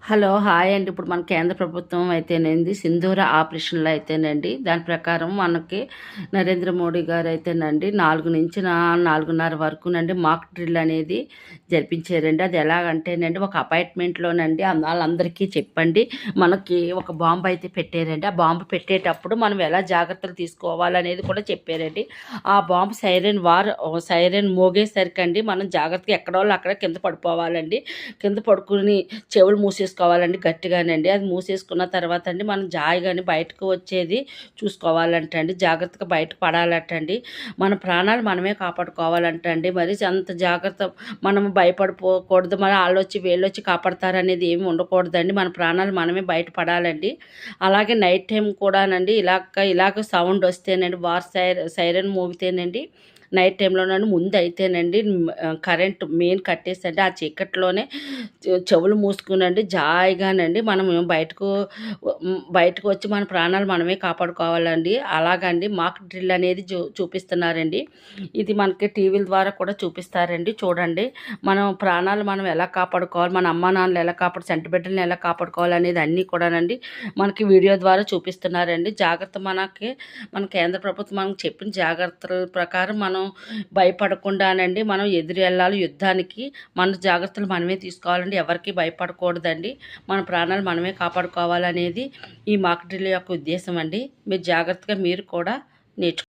Hello hi అండి. ఇప్పుడు మన కేంద్ర ప్రభుత్వం అయితేనండి సింధూర ఆపరేషన్లో అయితేనండి దాని ప్రకారం మనకి నరేంద్ర మోడీ గారు అయితేనండి 4 నుంచి 4:30 వరకునండి మాక్ డ్రిల్ అనేది జరిపించారండి. అది ఎలాగంటేనండి ఒక అపార్ట్మెంట్లోనండి వాళ్ళందరికీ చెప్పండి మనకి ఒక బాంబు అయితే పెట్టారండి. ఆ బాంబు పెట్టేటప్పుడు మనం ఎలా జాగ్రత్తలు తీసుకోవాలనేది కూడా చెప్పారండి. ఆ బాంబు సైరన్ మోగేసరికండి మనం జాగ్రత్తగా ఎక్కడోళ్ళు అక్కడ కింద పడిపోవాలండి. కింద పడుకుని చెవులు మూసేసుకోవాలండి గట్టిగానండి. అది మూసేసుకున్న తర్వాత అండి మనం జాయిగాని బయటకు వచ్చేది చూసుకోవాలంటండి. జాగ్రత్తగా బయట పడాలంటండి. మన ప్రాణాలు మనమే కాపాడుకోవాలంటండి. మరి అంత జాగ్రత్త మనం భయపడిపోకూడదు. మరి వాళ్ళొచ్చి వీళ్ళొచ్చి కాపాడతారనేది ఏమి ఉండకూడదండి. మన ప్రాణాలు మనమే బయటపడాలండి. అలాగే నైట్ టైం కూడానండి ఇలాగ సౌండ్ వస్తేనండి సైరన్ మోగితేనండి నైట్ టైంలోనండి ముందు అయితేనండి కరెంట్ మెయిన్ కట్టేసండి ఆ చీకట్లోనే చెవులు మూసుకునండి జాయిగానండి మనం బయటకు వచ్చి మన ప్రాణాలు మనమే కాపాడుకోవాలండి. అలాగండి మాక్ డ్రిల్ అనేది చూపిస్తున్నారండి. ఇది మనకి టీవీల ద్వారా కూడా చూపిస్తారండి. చూడండి మనం ప్రాణాలు మనం ఎలా కాపాడుకోవాలి, మన అమ్మా నాన్నలు ఎలా చంటి బిడ్డలను ఎలా కాపాడుకోవాలి అనేది అన్నీ కూడానండి మనకి వీడియో ద్వారా చూపిస్తున్నారండి. జాగ్రత్త మన కేంద్ర ప్రభుత్వం మనకు చెప్పిన జాగ్రత్తల ప్రకారం మనం భయపడకుండానండి మనం ఎదురు వెళ్ళాలి యుద్ధానికి. మన జాగ్రత్తలు మనమే తీసుకోవాలండి. ఎవరికి భయపడకూడదండి. మన ప్రాణాలు మనమే కాపాడుకోవాలనేది ఈ మాక్ డ్రిల్ యొక్క ఉద్దేశం అండి. మీరు జాగ్రత్తగా మీరు కూడా నేర్చుకోవాలి.